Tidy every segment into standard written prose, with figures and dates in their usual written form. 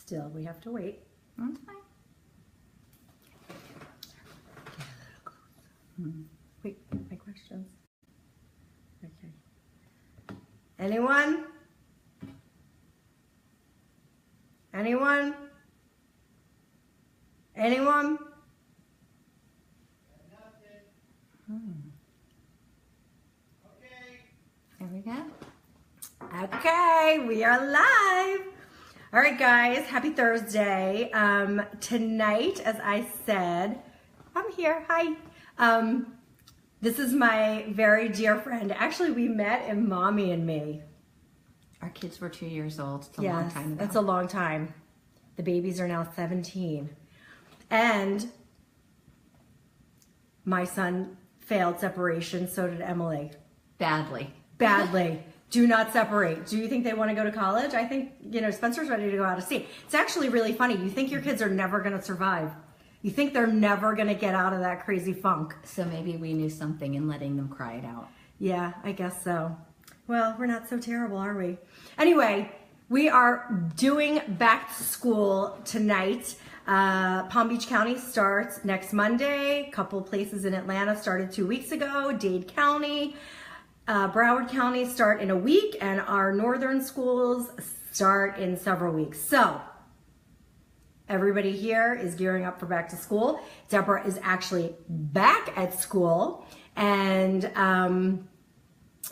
Still, we have to wait. That's fine. Wait, my questions. Okay. Anyone? Anyone? Anyone? There we go. Okay, we are live. All right, guys, happy Thursday. Tonight, as I said, I'm here. Hi. This is my very dear friend. Actually, we met in Mommy and Me. Our kids were 2 years old. It's a long time ago. That's a long time. The babies are now 17. And my son failed separation, so did Emily. Badly. Badly. Do not separate. Do you think they want to go to college? I think, Spencer's ready to go out of state. It's actually really funny. You think your kids are never going to survive. You think they're never going to get out of that crazy funk. So maybe we knew something in letting them cry it out. Yeah, I guess so. Well, we're not so terrible, are we? Anyway, we are doing back to school tonight. Palm Beach County starts next Monday. A couple places in Atlanta started 2 weeks ago. Dade County, Broward County start in a week, and our northern schools start in several weeks. So everybody here is gearing up for back to school. Deborah is actually back at school, and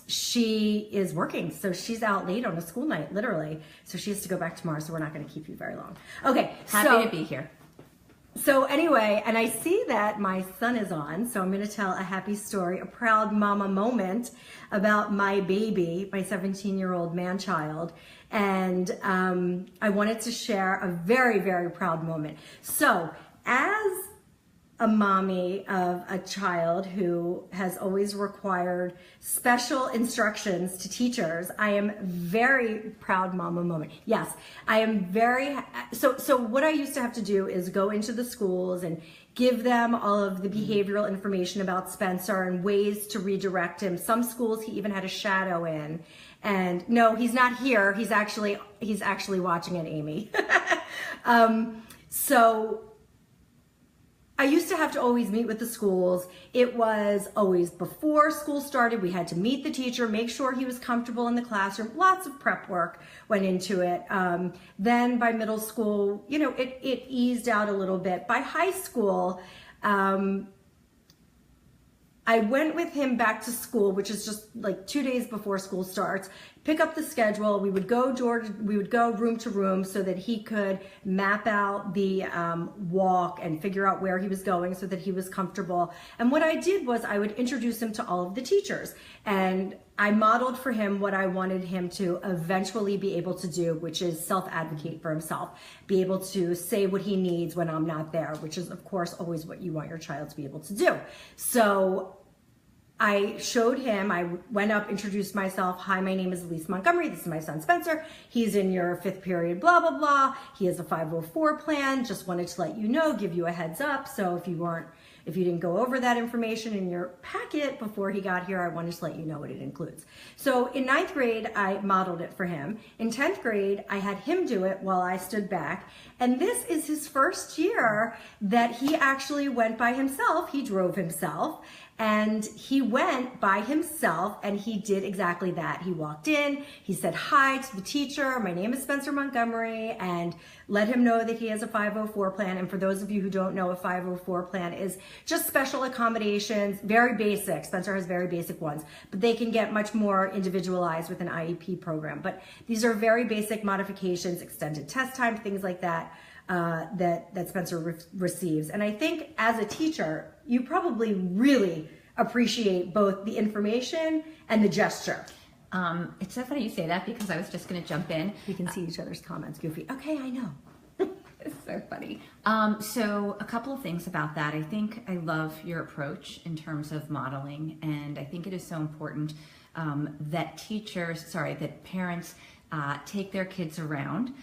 she is working. So she's out late on a school night, literally. So she has to go back tomorrow, so we're not going to keep you very long. Okay. Happy to be here. So anyway, and I see that my son is on, so I'm going to tell a happy story, a proud mama moment about my baby, my 17-year-old man-child. And I wanted to share a very, very proud moment. So as a mommy of a child who has always required special instructions to teachers, I am very proud mama moment. Yes, I am very, so what I used to have to do is go into the schools and give them all of the behavioral information about Spencer and ways to redirect him. Some schools he even had a shadow in. And no, he's not here. He's actually watching it, Amy. So I used to have to always meet with the schools. It was always before school started. We had to meet the teacher, make sure he was comfortable in the classroom. Lots of prep work went into it. Then by middle school, it eased out a little bit. By high school, I went with him back to school, which is just like 2 days before school starts, pick up the schedule. We would go room to room so that he could map out the walk and figure out where he was going so that he was comfortable. And what I did was I would introduce him to all of the teachers, and I modeled for him what I wanted him to eventually be able to do, which is self-advocate for himself, be able to say what he needs when I'm not there, which is of course always what you want your child to be able to do. So I showed him, I went up, introduced myself. Hi, my name is Elise Montgomery. This is my son, Spencer. He's in your 5th period, blah, blah, blah. He has a 504 plan. Just wanted to let you know, give you a heads up. So if you didn't go over that information in your packet before he got here, I wanted to let you know what it includes. So in 9th grade, I modeled it for him. In 10th grade, I had him do it while I stood back. And this is his first year that he actually went by himself. He drove himself. And he went by himself and he did exactly that. He walked in, he said hi to the teacher, my name is Spencer Montgomery, and let him know that he has a 504 plan. And for those of you who don't know, a 504 plan is just special accommodations, very basic. Spencer has very basic ones, but they can get much more individualized with an IEP program. But these are very basic modifications, extended test time, things like that. That Spencer receives. And I think as a teacher, you probably really appreciate both the information and the gesture. It's so funny you say that because I was just going to jump in. We can see each other's comments, Goofy. Okay, I know. It's so funny. So a couple of things about that. I think I love your approach in terms of modeling, and I think it is so important that parents take their kids around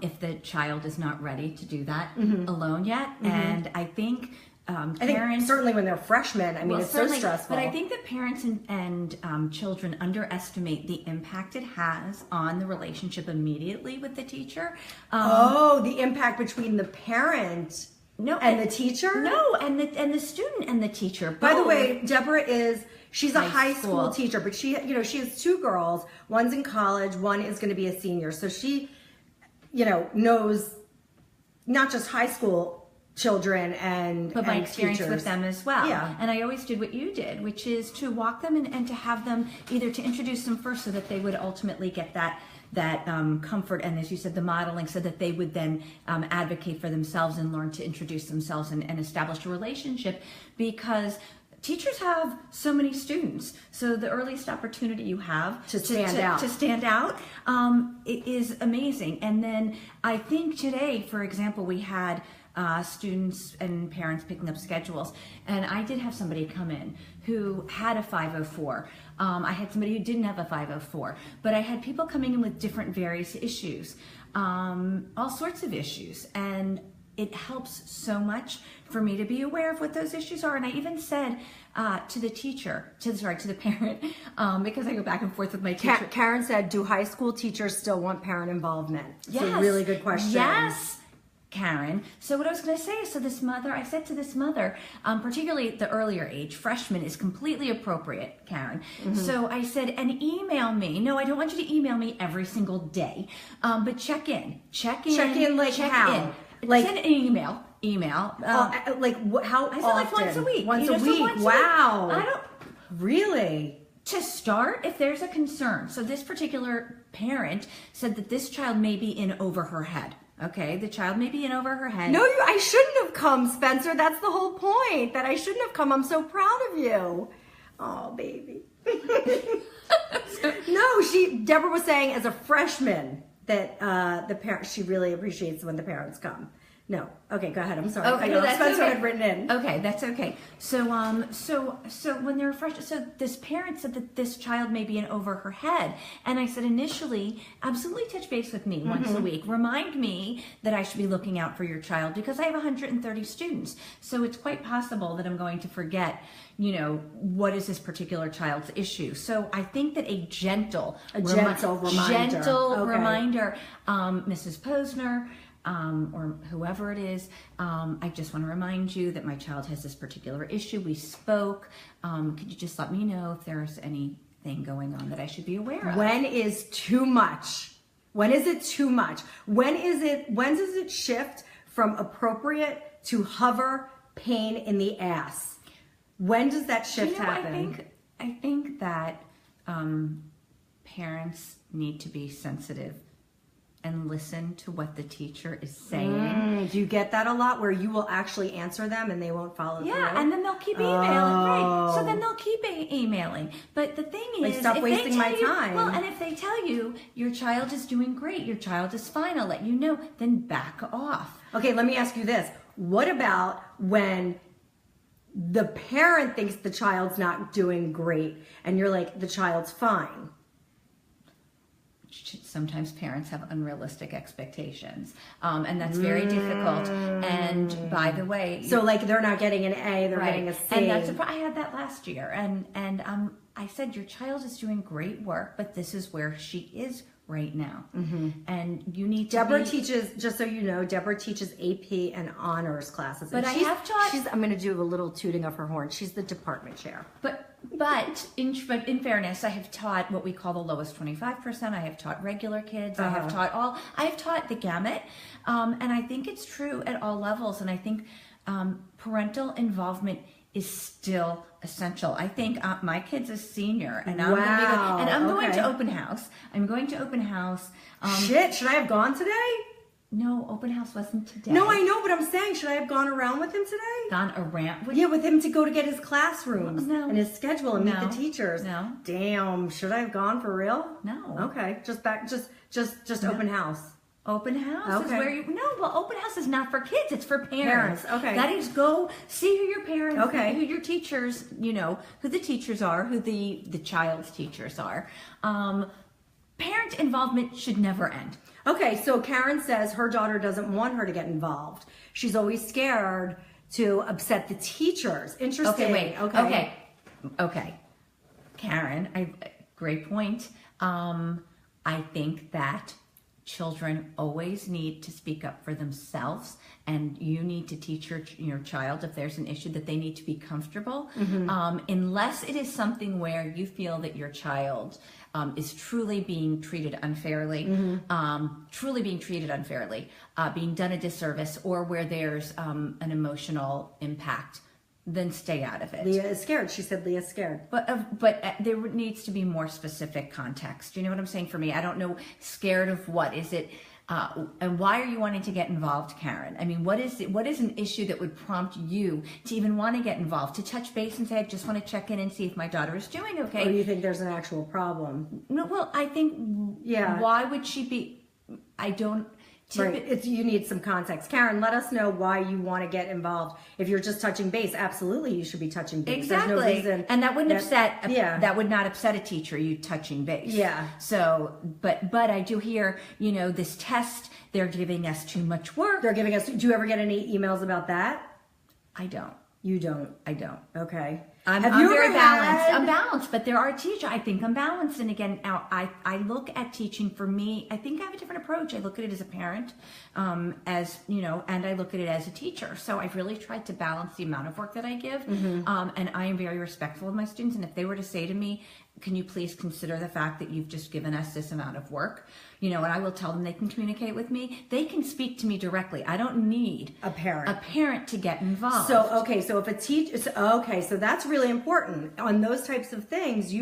if the child is not ready to do that alone yet. And I think I parents. think certainly when they're freshmen, I mean, Well, it's so certainly, stressful. but I think that parents and children underestimate the impact it has on the relationship immediately with the teacher. The impact between the parent and the teacher? No, and the student and the teacher. By the both. way, Deborah she's a high school school. teacher, but she has two girls. One's in college, one is going to be a senior. So she, knows not just high school children but my and experience teachers. with them as well. Yeah. And I always did what you did, which is to walk them and to have them either to introduce them first so that they would ultimately get that comfort, and as you said, the modeling, so that they would then advocate for themselves and learn to introduce themselves and establish a relationship, because teachers have so many students. So the earliest opportunity you have to stand out, it is amazing. And then I think today, for example, we had students and parents picking up schedules, and I did have somebody come in who had a 504. I had somebody who didn't have a 504, but I had people coming in with different various issues, all sorts of issues, and it helps so much for me to be aware of what those issues are. And I even said to the parent, because I go back and forth with my teacher. Karen said, do high school teachers still want parent involvement? Yes. It's a really good question. Yes, Karen. So what I was going to say is, I said to this mother, particularly at the earlier age, freshman is completely appropriate, Karen. Mm-hmm. So I said, and email me. No, I don't want you to email me every single day, but check in. Check in like check how? In. Like send an email. how I said often? like once a week. Once So a week. once a Wow. week. I don't. Really? To start, if there's a concern. So this particular parent said that this child may be in over her head. Okay, the child may be in over her head. No, I shouldn't have come, Spencer. That's the whole point. That I shouldn't have come. I'm so proud of you. Oh, baby. No, Deborah was saying as a freshman that the parent, she really appreciates when the parents come. No. Okay, go ahead. I'm sorry. Okay, I know that's Spencer okay. had written in. Okay, that's okay. So when they're fresh, so this parent said that this child may be in over her head, and I said initially, absolutely touch base with me once a week. Remind me that I should be looking out for your child, because I have 130 students. So it's quite possible that I'm going to forget, what is this particular child's issue. So I think that a gentle reminder. Reminder, Mrs. Posner, or whoever it is, I just want to remind you that my child has this particular issue. We spoke. Could you just let me know if there's anything going on that I should be aware of? When is too much? When is it too much? When does it shift from appropriate to hover pain in the ass? When does that shift happen? I think that parents need to be sensitive and listen to what the teacher is saying. Do you get that a lot, where you will actually answer them and they won't follow through? Yeah, and then they'll keep emailing. Right. So then they'll keep emailing. But the thing is, stop wasting my time. Well, and if they tell you your child is doing great, your child is fine, I'll let you know, then back off. Okay, let me ask you this. What about when the parent thinks the child's not doing great and you're like, the child's fine? Sometimes parents have unrealistic expectations, and that's very difficult. And by the way, so like they're not getting an A, they're getting a C. And that's I had that last year, and I said, your child is doing great work, but this is where she is right now, and you need to. Deborah teaches, just so you know, Deborah teaches AP and honors classes. But I have taught. I'm going to do a little tooting of her horn. She's the department chair. But in fairness, I have taught what we call the lowest 25%. I have taught regular kids. I have taught the gamut, and I think it's true at all levels. And I think parental involvement is still essential. I think my kid's a senior, and I'm going to open house. I'm going to open house. Shit, should I have gone today? No, open house wasn't today. No, I know, but I'm saying, should I have gone around with him today? Gone around? With him to go to get his classrooms and his schedule and meet the teachers. No. Damn, should I have gone for real? No. Okay, just open house. Open house is where open house is not for kids, it's for parents. Okay. That is, go see who your parents, who your teachers, who the teachers are, who the child's teachers are. Parent involvement should never end. Okay, so Karen says her daughter doesn't want her to get involved. She's always scared to upset the teachers. Interesting. Okay, wait. Okay. Karen, great point. I think that children always need to speak up for themselves, and you need to teach your child, if there's an issue, that they need to be comfortable. Unless it is something where you feel that your child is truly being treated unfairly, being done a disservice, or where there's an emotional impact, then stay out of it. Leah is scared. She said Leah's scared. But there needs to be more specific context. You know what I'm saying? For me, I don't know. Scared of what? Is it? And why are you wanting to get involved, Karen? I mean, what is an issue that would prompt you to even want to get involved? To touch base and say, I just want to check in and see if my daughter is doing okay. Or do you think there's an actual problem? No, well, I think, why would she be? I don't. Right. You need some context. Karen, let us know why you want to get involved. If you're just touching base, absolutely you should be touching base. Exactly. There's no reason. And that wouldn't that would not upset a teacher, you touching base. Yeah. So, but I do hear, this test, they're giving us too much work. They're giving us, do you ever get any emails about that? I don't. You don't? I don't. Okay. I'm very balanced. I'm balanced, but there are teachers. I think I'm balanced. And again, I look at teaching, for me, I think I have a different approach. I look at it as a parent, and I look at it as a teacher. So I've really tried to balance the amount of work that I give. And I am very respectful of my students. And if they were to say to me, can you please consider the fact that you've just given us this amount of work? And I will tell them they can communicate with me. They can speak to me directly. I don't need a parent to get involved. So if a teacher, so that's really important on those types of things.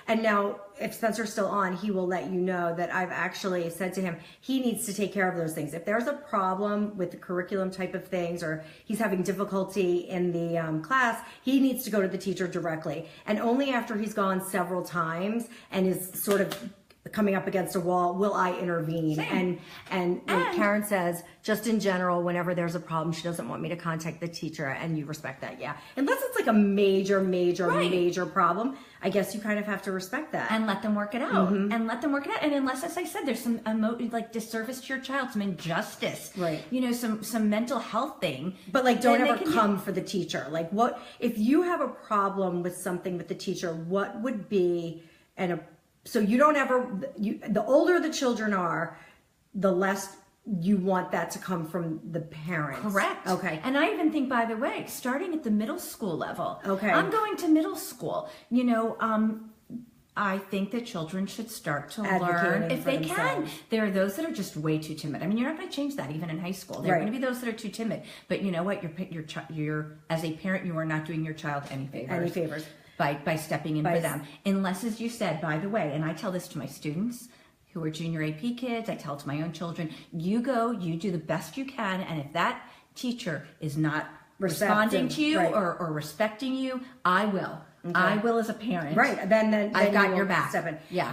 And now if Spencer's still on, he will let you know that I've actually said to him, he needs to take care of those things. If there's a problem with the curriculum type of things, or he's having difficulty in the class, he needs to go to the teacher directly. And only after he's gone several times and is sort of coming up against a wall will I intervene. Same. And Karen says, just in general, whenever there's a problem, she doesn't want me to contact the teacher, and you respect that. Yeah, unless it's like a major problem, I guess you kind of have to respect that and let them work it out. And unless, as I said, there's some disservice to your child, some injustice, right? Some mental health thing. But don't ever come for the teacher. Like, what if you have a problem with something with the teacher? What would be so you don't ever, the older the children are, the less you want that to come from the parents. Correct. Okay. And I even think, by the way, starting at the middle school level. Okay. I'm going to middle school. I think that children should start to learn if they can. There are those that are just way too timid. I mean, you're not going to change that even in high school. There are going to be those that are too timid. But you know what? You're as a parent, you are not doing your child any favors. By stepping in for them. Unless, as you said, by the way, and I tell this to my students who are junior AP kids, I tell it to my own children, you go, you do the best you can, and if that teacher is not responding to you or respecting you, I will. Okay. I will as a parent. Right. Then I've got your back. Step in. Yeah.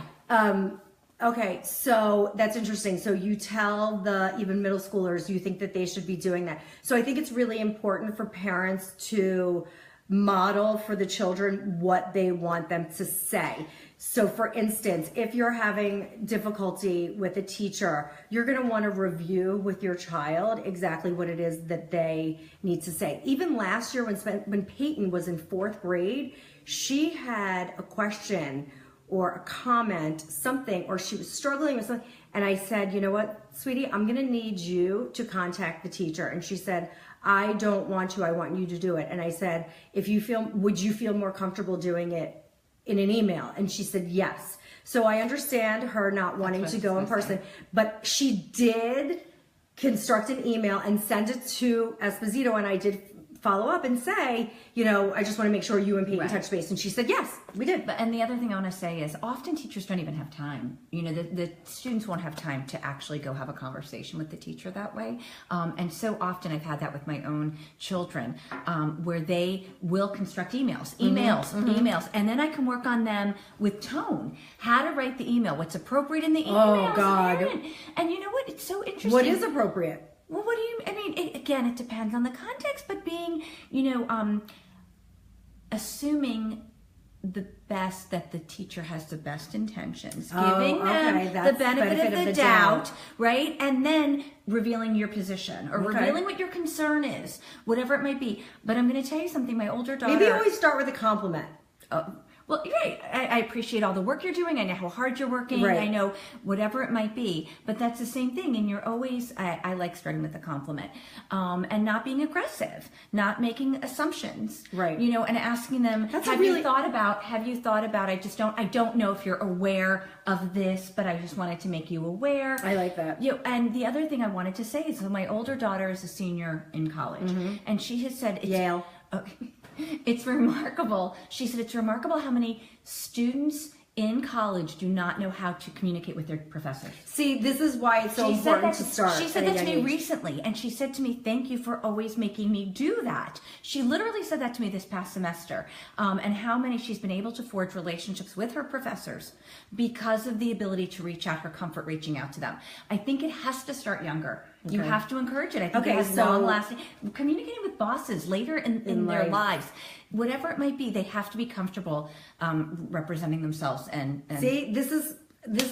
Okay, so that's interesting. So you tell even middle schoolers you think that they should be doing that. So I think it's really important for parents to model for the children what they want them to say. So for instance, if you're having difficulty with a teacher, you're going to want to review with your child exactly what it is that they need to say. Even last year when Peyton was in 4th grade, she had a question or a comment, something, or she was struggling with something. And I said, you know what, sweetie, I'm going to need you to contact the teacher. And she said, I don't want to, I want you to do it. And I said, would you feel more comfortable doing it in an email? And she said, yes. So I understand her not wanting to go in person, but she did construct an email and send it to Esposito, and I did follow up and say, I just want to make sure you and Peyton touch base. And she said, yes, we did. And the other thing I want to say is often teachers don't even have time. The students won't have time to actually go have a conversation with the teacher that way. And so often I've had that with my own children, where they will construct emails. And then I can work on them with tone, how to write the email, what's appropriate in the email. Oh, God. And you know what? It's so interesting. What is appropriate? Well, again, it depends on the context, but being, assuming the best, that the teacher has the best intentions, Oh, giving okay. them That's the benefit of the doubt. doubt, right? And then revealing your position or Okay. revealing what your concern is, whatever it might be. But I'm going to tell you something. My older daughter. Maybe always start with a compliment. Well, right. I appreciate all the work you're doing. I know how hard you're working. Right. I know whatever it might be. But that's the same thing. And you're always, I like starting with a compliment. And not being aggressive, not making assumptions. Right. You know, and asking them, That's have really- you thought about, I don't know if you're aware of this, but I just wanted to make you aware. I like that. You know, and the other thing I wanted to say is, so my older daughter is a senior in college. And she has said, Yale. Okay. It's remarkable. She said it's remarkable how many students in college do not know how to communicate with their professors. See, this is why it's so She said important that to start. She said at a that to me young age. recently, and she said to me, "Thank you for always making me do that." She literally said that to me this past semester, and how many she's been able to forge relationships with her professors because of the ability to reach out, her comfort reaching out to them. I think it has to start younger. You Okay. have to encourage it. I think Okay, it has so- long-lasting. Communicating with bosses later in their life. lives, whatever it might be, they have to be comfortable representing themselves. And See, this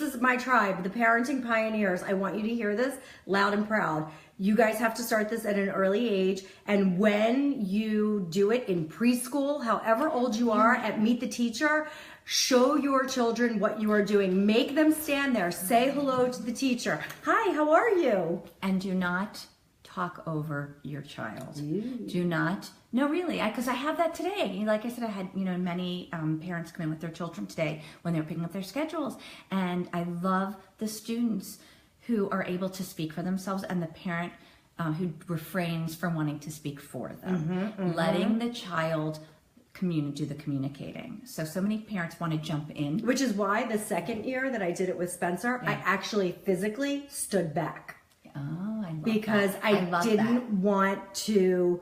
is my tribe, the parenting pioneers. I want you to hear this loud and proud. You guys have to start this at an early age. And when you do it in preschool, however old you are, at Meet the Teacher, show your children what you are doing. Make them stand there. Say hello to the teacher. Hi, how are you? And do not talk over your child. Do not. No, really, because I have that today. Like I said, I had many parents come in with their children today when they're picking up their schedules, and I love the students who are able to speak for themselves, and the parent who refrains from wanting to speak for them, letting the child do the communicating. So many parents want to jump in. Which is why the second year that I did it with Spencer, I actually physically stood back. Oh, I love Because that. I love didn't want to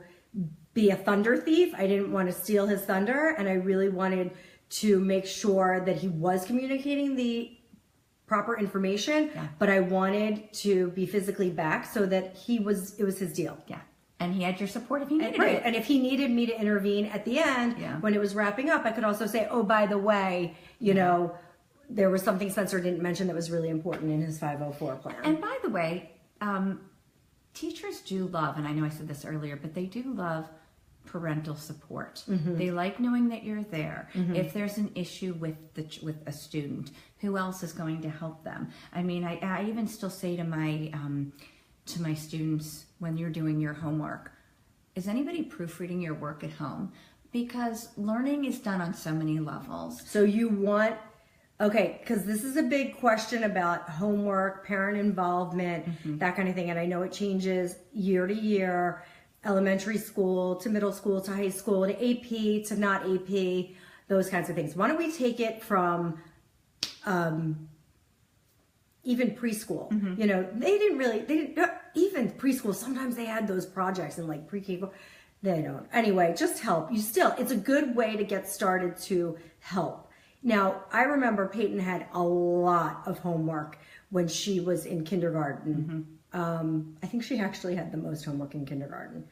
be a thunder thief. I didn't want to steal his thunder, and I really wanted to make sure that he was communicating the proper information, but I wanted to be physically back so that it was his deal. Yeah. And he had your support if he needed Right. it. And if he needed me to intervene at the end, when it was wrapping up, I could also say, oh, by the way, there was something Spencer didn't mention that was really important in his 504 plan. And by the way, teachers do love, and I know I said this earlier, but they do love parental support. They like knowing that you're there. If there's an issue with a student, who else is going to help them? I mean, I even still say to my students when you're doing your homework, is anybody proofreading your work at home? Because learning is done on so many levels. So you want, okay, because this is a big question about homework, parent involvement, that kind of thing. And I know it changes year to year, elementary school to middle school to high school to AP to not AP, those kinds of things. Why don't we take it from even preschool? Even preschool, sometimes they had those projects in like pre-K. They don't. Anyway, just help. It's a good way to get started to help. Now, I remember Peyton had a lot of homework when she was in kindergarten. I think she actually had the most homework in kindergarten.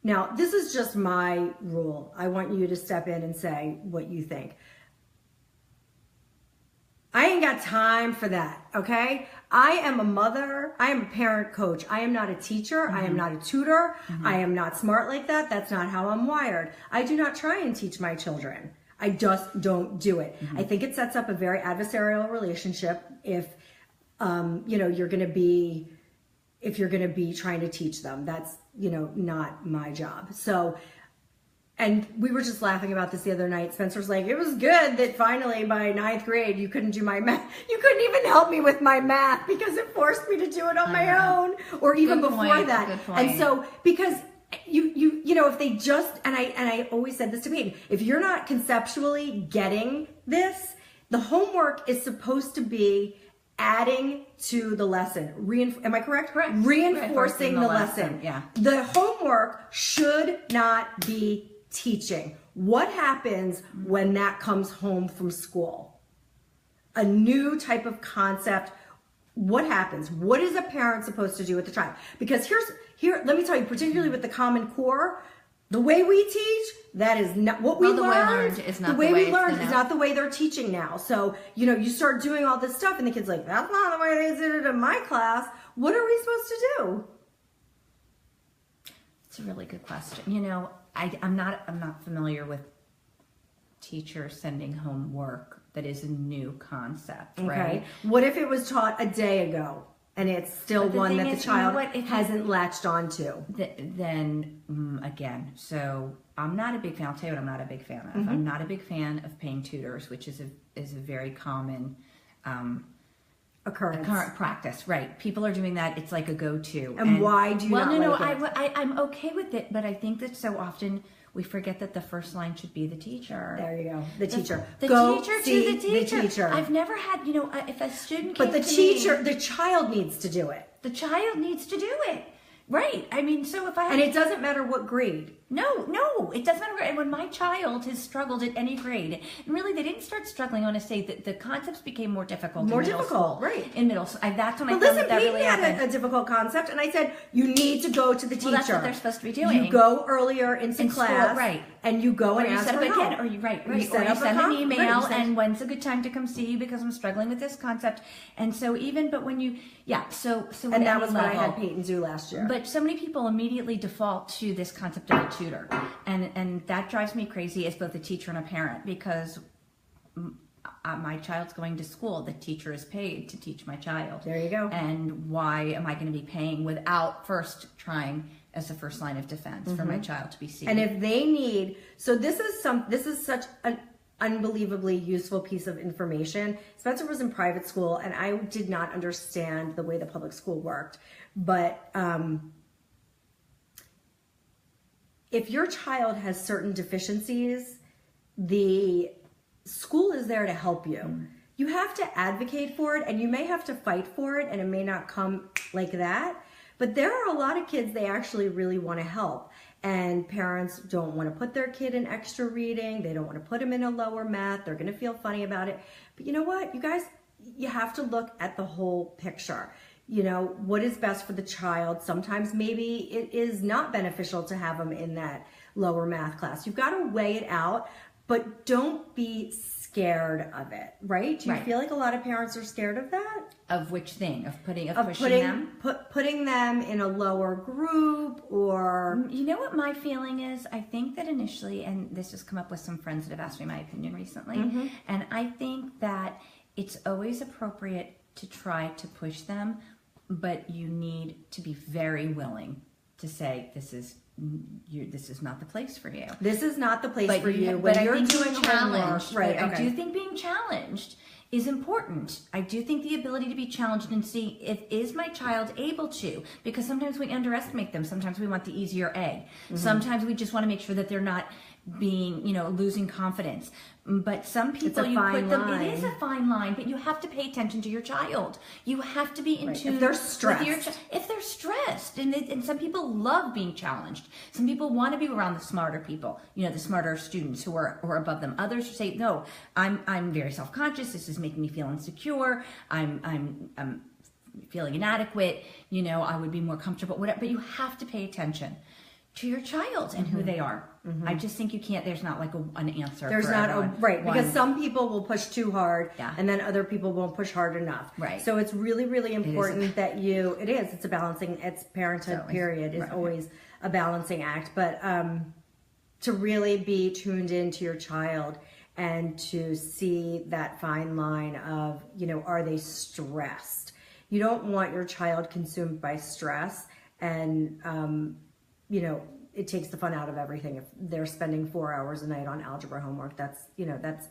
Now, this is just my rule. I want you to step in and say what you think. I ain't got time for that, okay? I am a mother. I am a parent coach. I am not a teacher. I am not a tutor. I am not smart like that. That's not how I'm wired. I do not try and teach my children. I just don't do it. I think it sets up a very adversarial relationship if you're going to be trying to teach them. That's not my job. So, and we were just laughing about this the other night. Spencer's like, it was good that finally by 9th grade you couldn't do my math. You couldn't even help me with my math because it forced me to do it on my own, or even Good before point, that. good point. And so because if they just, and I always said this to Peyton, if you're not conceptually getting this, the homework is supposed to be adding to the lesson. Am I correct? Correct. Reinforcing the lesson. Yeah. The homework should not be teaching. What happens when that comes home from school? A new type of concept. What happens? What is a parent supposed to do with the child? Because here, let me tell you, particularly with the Common Core, The way we teach, that is not what we Well, the way learned. learned is not the way the way we it's learned done is now. not the way they're teaching now. So, you start doing all this stuff and the kid's like, that's not the way they did it in my class. What are we supposed to do? It's a really good question. I'm not familiar with teachers sending home work. That is a new concept, right? Okay. What if it was taught a day ago and it's still But the one thing that is, the you know child what? If you- hasn't latched onto? Again, so I'm not a big fan. I'll tell you what I'm not a big fan of. Mm-hmm. I'm not a big fan of paying tutors, which is a very common Occurrence. current practice. Right? People are doing that. It's like a go-to. And why do you well, not no, like no. it? I'm okay with it, but I think that so often we forget that the first line should be the teacher. There you go. The teacher. The Go teacher see to the teacher. teacher. I've never had, if a student came But the to teacher, me, the child needs to do it. the child needs to do it. Right. I mean, so if I had And it doesn't matter what grade. No, it doesn't matter. And when my child has struggled at any grade, and really they didn't start struggling, I want to say that the concepts became more difficult. More in middle difficult, school. right. In middle school. That's when I But found listen, that Peyton really had happened. a difficult concept, and I said, you need to go to the teacher. Well, that's what they're supposed to be doing. You go earlier into In school, class, right. and you go Or and you ask set for up help. again, or you right, You right, set or you up a send an right, email, you send- and when's a good time to come see you because I'm struggling with this concept. And so even, but when you, so And at that any was what I had level- Peyton do last year. But so many people immediately default to this concept of a tutor, and that drives me crazy as both a teacher and a parent because my child's going to school. The teacher is paid to teach my child. There you go. And why am I going to be paying without first trying as a first line of defense for my child to be seen? And if they need, so this is such an unbelievably useful piece of information. Spencer was in private school, and I did not understand the way the public school worked. But if your child has certain deficiencies, the school is there to help you. You have to advocate for it, and you may have to fight for it, and it may not come like that. But there are a lot of kids they actually really want to help. And parents don't want to put their kid in extra reading. They don't want to put them in a lower math. They're going to feel funny about it. But you know what, you guys, you have to look at the whole picture. What is best for the child. Sometimes maybe it is not beneficial to have them in that lower math class. You've got to weigh it out, but don't be scared of it, right? Do you Right. feel like a lot of parents are scared of that? of which thing? Of pushing Putting them? putting them in a lower group, or You know what my feeling is? I think that initially, and this has come up with some friends that have asked me my opinion recently, and I think that it's always appropriate to try to push them, but you need to be very willing to say this is not the place for you. this is not the place for you But when I you're think doing being homework. challenged, Right? I Okay. do think being challenged is important. I do think the ability to be challenged and see is my child able to, because sometimes we underestimate them. Sometimes we want the easier A. Sometimes we just want to make sure that they're not being, losing confidence. But some people, a you fine put them, line. it is a fine line, but you have to pay attention to your child. You have to be in Right. tune If they're with your stressed. if they're stressed, and some people love being challenged. Some people want to be around the smarter people, the smarter students who are above them. Others say, no, I'm very self-conscious. This is making me feel insecure. I'm feeling inadequate. I would be more comfortable. Whatever. But you have to pay attention to your child and who they are. I just think you can't. There's not like an answer. There's for not everyone. right, because One- some people will push too hard, Yeah. and then other people won't push hard enough. Right. So it's really, really important that it's a balancing. It's parenthood. always- Period is right. always a balancing act, but to really be tuned into your child and to see that fine line of are they stressed? You don't want your child consumed by stress, and it takes the fun out of everything. If they're spending 4 hours a night on algebra homework, that's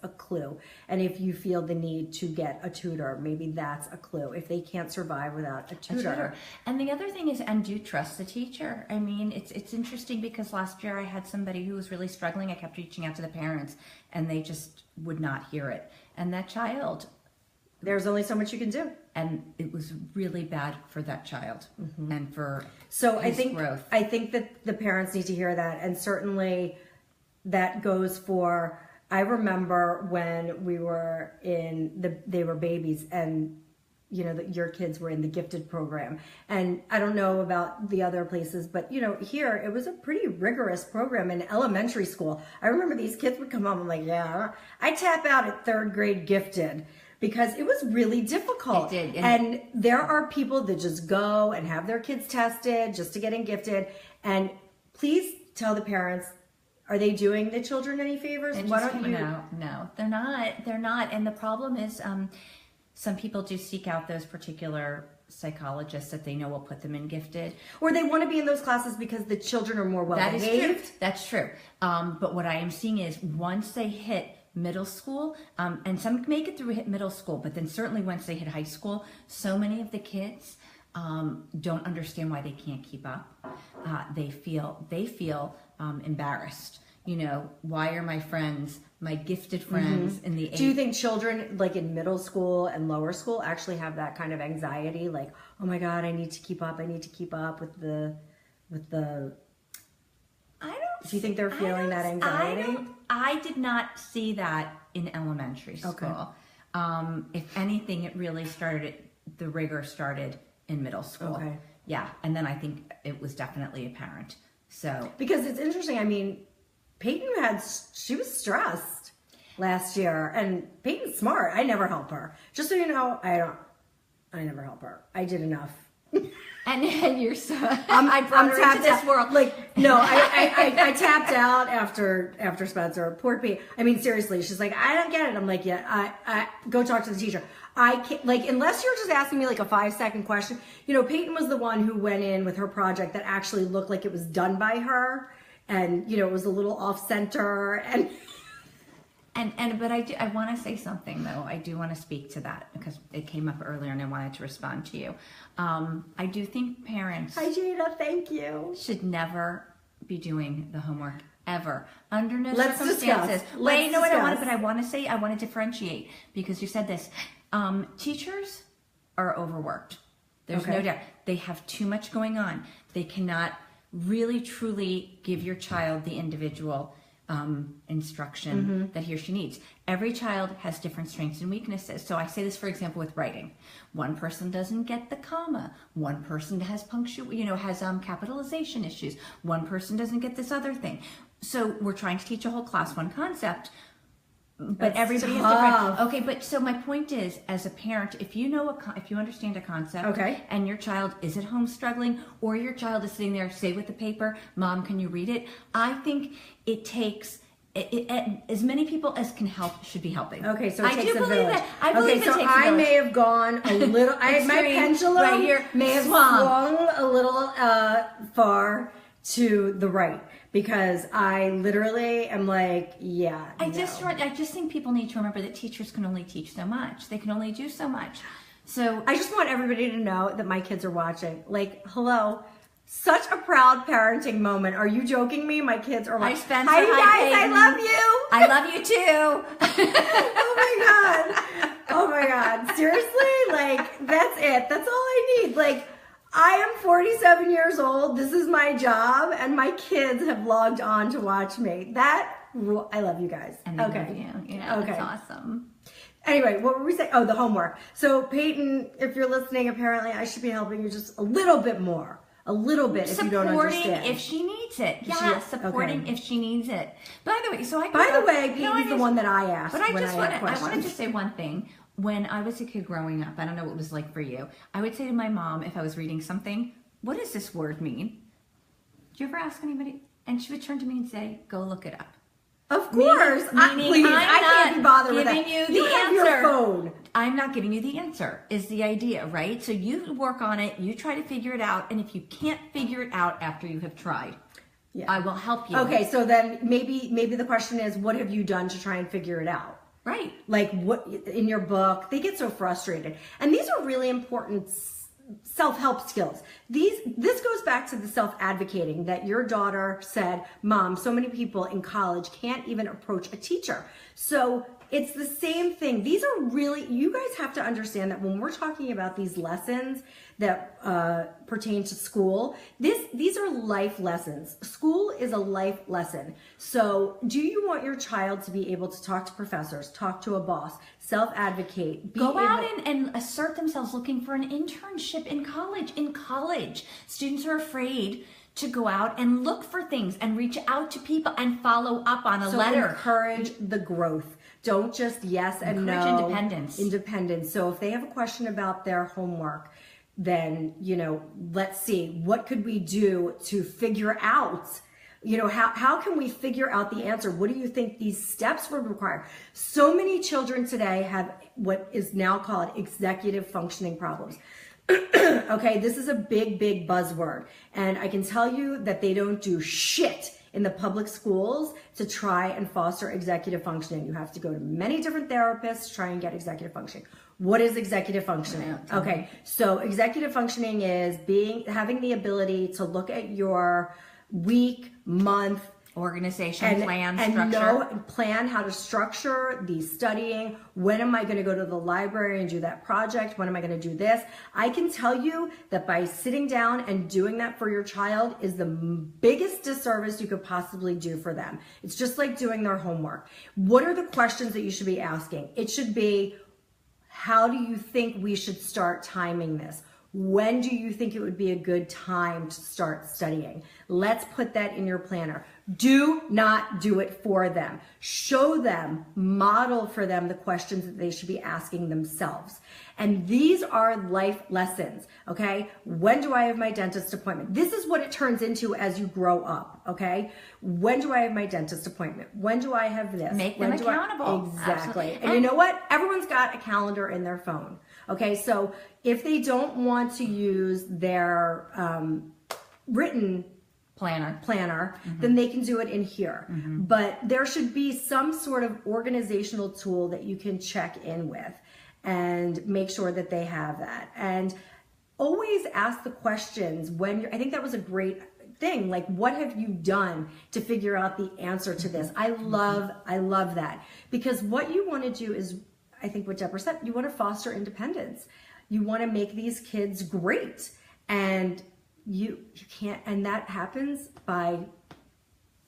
a clue. And if you feel the need to get a tutor, maybe that's a clue. If they can't survive without a tutor. And the other thing is, and do trust the teacher. I mean, it's interesting because last year I had somebody who was really struggling. I kept reaching out to the parents, and they just would not hear it. And that child, There's only so much you can do. and it was really bad for that child and for So his I think that the parents need to hear that, and certainly that goes for. I remember when we were they were babies, and that your kids were in the gifted program. And I don't know about the other places, but here it was a pretty rigorous program in elementary school. I remember these kids would come home, I'm like, yeah, I tap out at 3rd grade gifted because it was really difficult. It did. And there are people that just go and have their kids tested just to get in gifted. And please tell the parents, are they doing the children any favors? Why don't you? No, they're not. They're not. And the problem is, some people do seek out those particular psychologists that they know will put them in gifted. Or they want to be in those classes because the children are more well behaved. That's true. But what I am seeing is once they hit middle school, and some make it through hit middle school, but then certainly once they hit high school, so many of the kids don't understand why they can't keep up. They feel embarrassed. Why are my friends, my gifted friends in the Do you think children like in middle school and lower school actually have that kind of anxiety? Like, oh my God, I need to keep up. I need to keep up with the. Do you think they're feeling that anxiety? I did not see that in elementary school. Okay. If anything, it really the rigor started in middle school. Okay. Yeah. And then I think it was definitely apparent. So. Because it's interesting. I mean, Peyton she was stressed last year, and Peyton's smart. I never help her. Just so you know, I never help her. I did enough. And you're so I'm tapped into this world. Like, no, I tapped out after Spencer. Poor Pete. I mean, seriously, she's like, I don't get it. I'm like, yeah, I go talk to the teacher. I can't, like, unless you're just asking me like a 5-second question. Peyton was the one who went in with her project that actually looked like it was done by her, and it was a little off center but I want to say something though. I do want to speak to that because it came up earlier and I wanted to respond to you. I do think parents. Hi Jada, thank you. Should never be doing the homework ever under no Let's circumstances. discuss. Let's You know what I want, discuss. but I want to differentiate because you said this. Teachers are overworked. There's no Okay. doubt. They have too much going on. They cannot really truly give your child the individual instruction that he or she needs. Every child has different strengths and weaknesses. So I say this, for example, with writing. One person doesn't get the comma. One person has capitalization issues. One person doesn't get this other thing. So we're trying to teach a whole class one concept, but That's everybody is tough. different. Okay, but so my point is, as a parent, if you understand a concept, Okay. and your child is at home struggling, or your child is sitting there, say with the paper, Mom, can you read it? I think it takes as many people as can help should be helping. Okay, so it takes a believe village. that. I believe okay, so it takes a I village. may have gone a little. my Extreme, pendulum right here, may have swung. swung a little far to the right because I literally am like, yeah. I just think people need to remember that teachers can only teach so much. They can only do so much. So I just want everybody to know that my kids are watching. Like, hello. Such a proud parenting moment. Are you joking me? My kids are like, Hi, Spencer. Hi, you guys. Peyton. I love you. I love you too. Oh my God. Oh my God. Seriously? Like, that's it. That's all I need. Like, I am 47 years old. This is my job. And my kids have logged on to watch me. I love you guys. And they okay. love you. Okay. That's awesome. Anyway, what were we saying? Oh, the homework. So Peyton, if you're listening, apparently I should be helping you just a little bit more. A little bit if you don't understand. Supporting if she needs it. Yeah, supporting okay. if she needs it. By the way, Peyton's the one that I asked. But I I wanted to say one thing. When I was a kid growing up, I don't know what it was like for you. I would say to my mom if I was reading something, "What does this word mean?" Do you ever ask anybody? And she would turn to me and say, "Go look it up." Of course. Meaning I can't be bothered with that. giving you the You have your answer. phone. I'm not giving you the answer, is the idea, right? So you work on it, you try to figure it out, and if you can't figure it out after you have tried, Yeah. I will help you. Okay, so then maybe the question is, what have you done to try and figure it out? Right. Like what in your book, they get so frustrated. And these are really important self-help skills. This goes back to the self-advocating that your daughter said, Mom, so many people in college can't even approach a teacher. So It's the same thing. These are really, you guys have to understand that when we're talking about these lessons that pertain to school, these are life lessons. School is a life lesson. So do you want your child to be able to talk to professors, talk to a boss, self-advocate, go out and assert themselves looking for an internship in college. In college, students are afraid to go out and look for things and reach out to people and follow up on a letter. Encourage the growth. Don't just yes and no. Encourage independence. Independence. So if they have a question about their homework, then, let's see, what could we do to figure out, how can we figure out the answer? What do you think these steps would require? So many children today have what is now called executive functioning problems. Okay, this is a big, big buzzword. And I can tell you that they don't do shit in the public schools to try and foster executive functioning. You have to go to many different therapists to try and get executive functioning. What is executive functioning? Okay, so executive functioning is having the ability to look at your week, month, organization, structure. Plan how to structure the studying. When am I going to go to the library and do that project? When am I going to do this? I can tell you that by sitting down and doing that for your child is the biggest disservice you could possibly do for them. It's just like doing their homework. What are the questions that you should be asking? It should be, how do you think we should start timing this? When do you think it would be a good time to start studying? Let's put that in your planner. Do not do it for them. Show them, model for them the questions that they should be asking themselves. And these are life lessons, okay? When do I have my dentist appointment? This is what it turns into as you grow up, okay? When do I have my dentist appointment? When do I have this? Make them accountable. Exactly. And you know what? Everyone's got a calendar in their phone, okay? So if they don't want to use their written planner, then they can do it in here. But there should be some sort of organizational tool that you can check in with and make sure that they have that. And always ask the questions when I think that was a great thing. Like, what have you done to figure out the answer to this? I love that, because what you want to do is, I think what Deborah said, you want to foster independence. You want to make these kids great, and you can't, and that happens by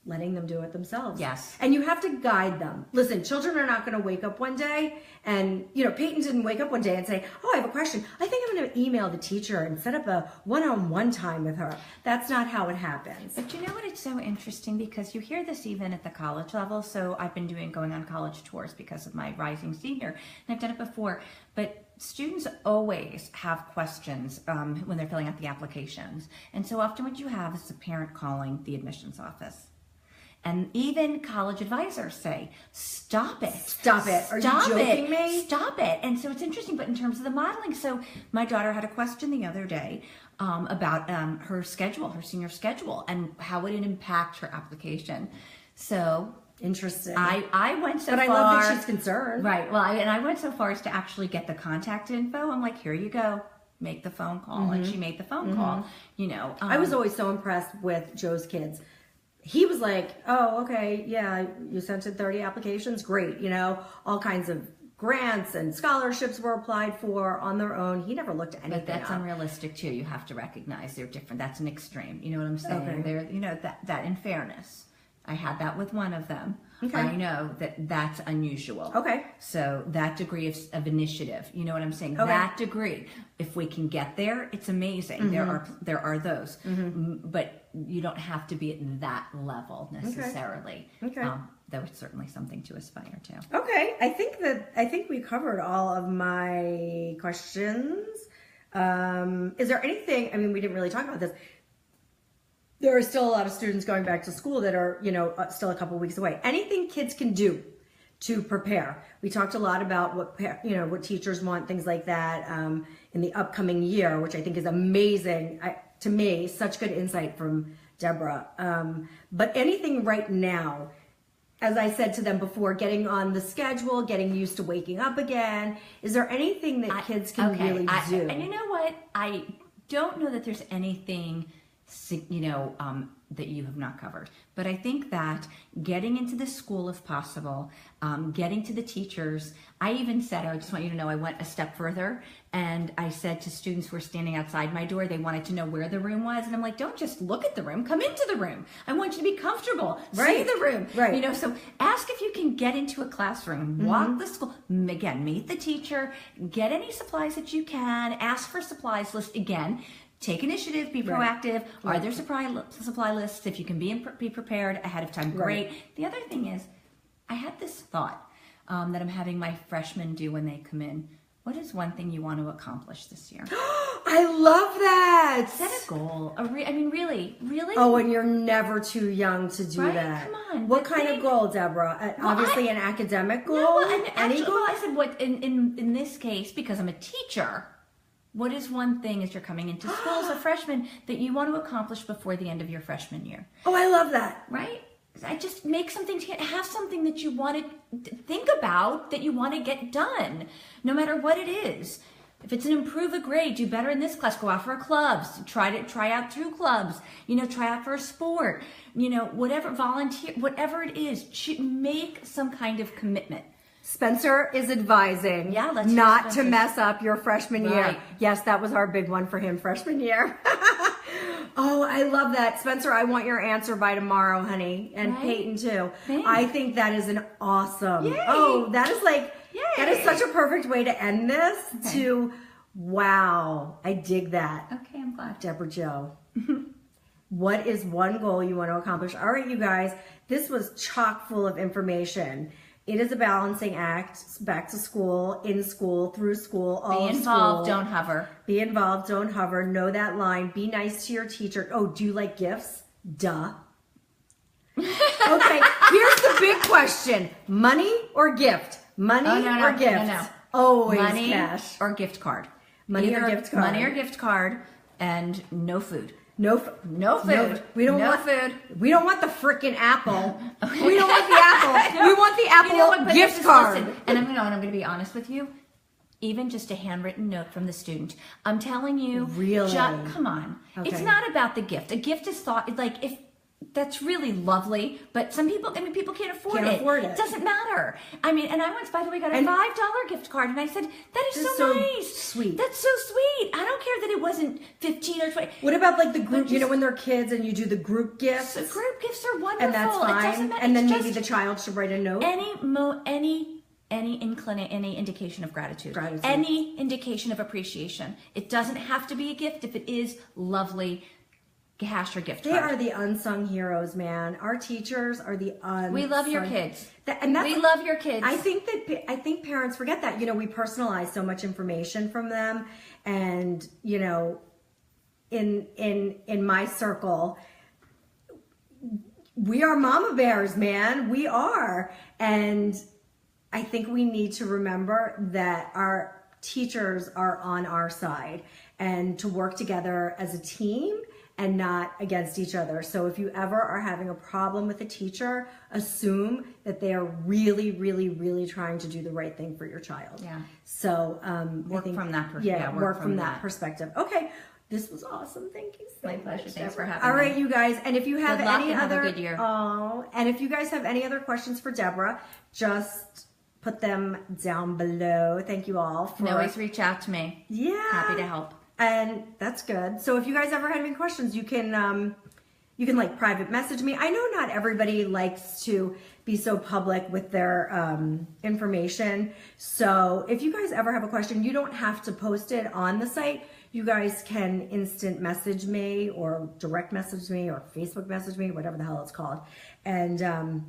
letting them do it themselves. Yes. And you have to guide them. Listen, children are not going to wake up one day and, Peyton didn't wake up one day and say, oh, I have a question. I think I'm going to email the teacher and set up a one-on-one time with her. That's not how it happens. But you know what? It's so interesting because you hear this even at the college level. So I've been going on college tours because of my rising senior, and I've done it before. But students always have questions when they're filling out the applications. And so often what you have is a parent calling the admissions office. And even college advisors say, stop it. Stop it. Are you joking me? Stop it. And so it's interesting, but in terms of the modeling, so my daughter had a question the other day about her schedule, her senior schedule, and how would it impact her application. So interesting. I went so far. But I love that she's concerned. Right. Well, I went so far as to actually get the contact info. I'm like, here you go. Make the phone call. And she made the phone call. I was always so impressed with Joe's kids. He was like, oh, okay, yeah, you sent in 30 applications, great. All kinds of grants and scholarships were applied for on their own. He never looked at anything. But that's up. Unrealistic too. You have to recognize they're different. That's an extreme. You know what I'm saying? Okay. They're, that in fairness, I had that with one of them. Okay. I know that's unusual. Okay. So that degree of initiative, you know what I'm saying? Okay. That degree, if we can get there, it's amazing. There are those, but you don't have to be at that level necessarily. Okay. There was certainly something to aspire to. Okay. I think we covered all of my questions. Is there anything? I mean, we didn't really talk about this. There are still a lot of students going back to school that are, still a couple weeks away. Anything kids can do to prepare. We talked a lot about what teachers want, things like that, in the upcoming year, which I think is amazing. To me, such good insight from Deborah. But anything right now, as I said to them before, getting on the schedule, getting used to waking up again. Is there anything that kids can really do? And you know what? I don't know that there's anything that you have not covered. But I think that getting into the school if possible, getting to the teachers, I even said, I just want you to know, I went a step further and I said to students who were standing outside my door, they wanted to know where the room was. And I'm like, don't just look at the room, come into the room. I want you to be comfortable, see the room. Right. So ask if you can get into a classroom, walk the school, again, meet the teacher, get any supplies that you can, ask for supplies list again. Take initiative, be proactive. Are there supply lists? If you can be prepared ahead of time, great. The other thing is, I had this thought that I'm having my freshmen do when they come in. What is one thing you want to accomplish this year? I love that. Set a goal. Really. Oh, and you're never too young to do Right? that. Come on. What kind of goal, Deborah? Obviously, an academic goal. Any goal? I said what in this case, because I'm a teacher. What is one thing as you're coming into school as a freshman that you want to accomplish before the end of your freshman year? Oh, I love that. Right? I just make something, have something that you want to think about, that you want to get done, no matter what it is. If it's an improve a grade, do better in this class, go out for clubs, try out 2 clubs, try out for a sport, whatever, volunteer, whatever it is, make some kind of commitment. Spencer is advising not to mess up your freshman year. Yes, that was our big one for him, freshman year. Oh, I love that. Spencer, I want your answer by tomorrow, honey. And Peyton too. Thanks. I think that is an awesome. Yay. Oh, that is such a perfect way to end this wow, I dig that. Okay, I'm glad. Deborah Jo. What is one goal you want to accomplish? All right, you guys, this was chock full of information. It is a balancing act, back to school, in school, through school, all of school. Be involved, don't hover. Be involved, don't hover. Know that line. Be nice to your teacher. Oh, do you like gifts? Duh. Okay, here's the big question. Money or gift? Money or gift? No. Always money cash. or gift card. Money or gift card. Money or gift card, and no food. No food. We don't want food. We don't want the freaking apple. We don't want the apple. We want the apple gift card. Listen, and I'm going to be honest with you. Even just a handwritten note from the student. I'm telling you. Really? Come on. Okay. It's not about the gift. A gift is thought like if. That's really lovely, but some people, people can't afford it. It doesn't matter. And I once, by the way, got a $5 gift card, and I said, that is so nice. Sweet. That's so sweet. I don't care that it wasn't 15 or 20. What about like the group, when they're kids and you do the group gifts? The group gifts are wonderful. And that's fine. It doesn't matter. And then maybe the child should write a note. Any indication of gratitude. Any indication of appreciation. It doesn't have to be a gift. If it is, lovely. Cash or gift card. They are the unsung heroes, man. Our teachers are the unsung. We love your kids. We love your kids. I think parents forget that. We personalize so much information from them, and in my circle, we are mama bears, man. We are, and I think we need to remember that our teachers are on our side, and to work together as a team and not against each other. So if you ever are having a problem with a teacher, assume that they are really, really, really trying to do the right thing for your child. Yeah. So work from that perspective. work from that perspective. Okay. This was awesome. Thank you so much. My pleasure. Thanks for having me. All right, me. you guys. And if you have any other, have a good year. And if you guys have any other questions for Deborah, just put them down below. Thank you all. You can always reach out to me. Yeah. Happy to help. And that's good. So if you guys ever have any questions, you can like private message me. I know not everybody likes to be so public with their information. So if you guys ever have a question, you don't have to post it on the site. You guys can instant message me or direct message me or Facebook message me, whatever the hell it's called. And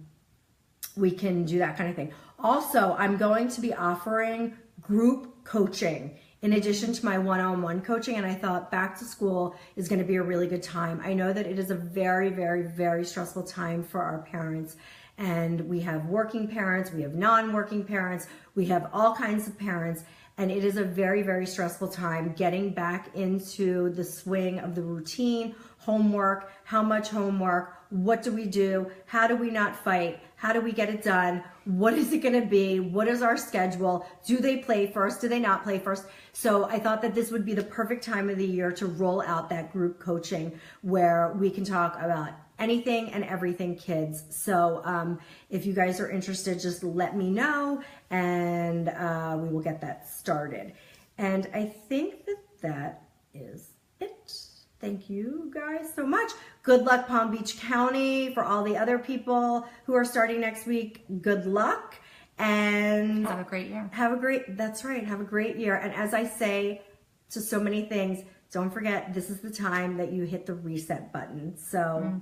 we can do that kind of thing. Also, I'm going to be offering group coaching in addition to my one-on-one coaching, and I thought back to school is going to be a really good time. I know that it is a very, very, very stressful time for our parents, and we have working parents, we have non-working parents, we have all kinds of parents, And it is a very, very stressful time getting back into the swing of the routine, homework, how much homework, what do we do, how do we not fight, how do we get it done, what is it going to be, what is our schedule, do they play first, do they not play first. So I thought that this would be the perfect time of the year to roll out that group coaching where we can talk about anything and everything kids. So if you guys are interested, just let me know and we will get that started. And I think that is it. Thank you guys so much. Good luck, Palm Beach County. For all the other people who are starting next week, good luck. And have a great year. That's right. Have a great year. And as I say to so many things, don't forget, this is the time that you hit the reset button. So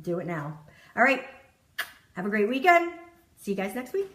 do it now. All right. Have a great weekend. See you guys next week.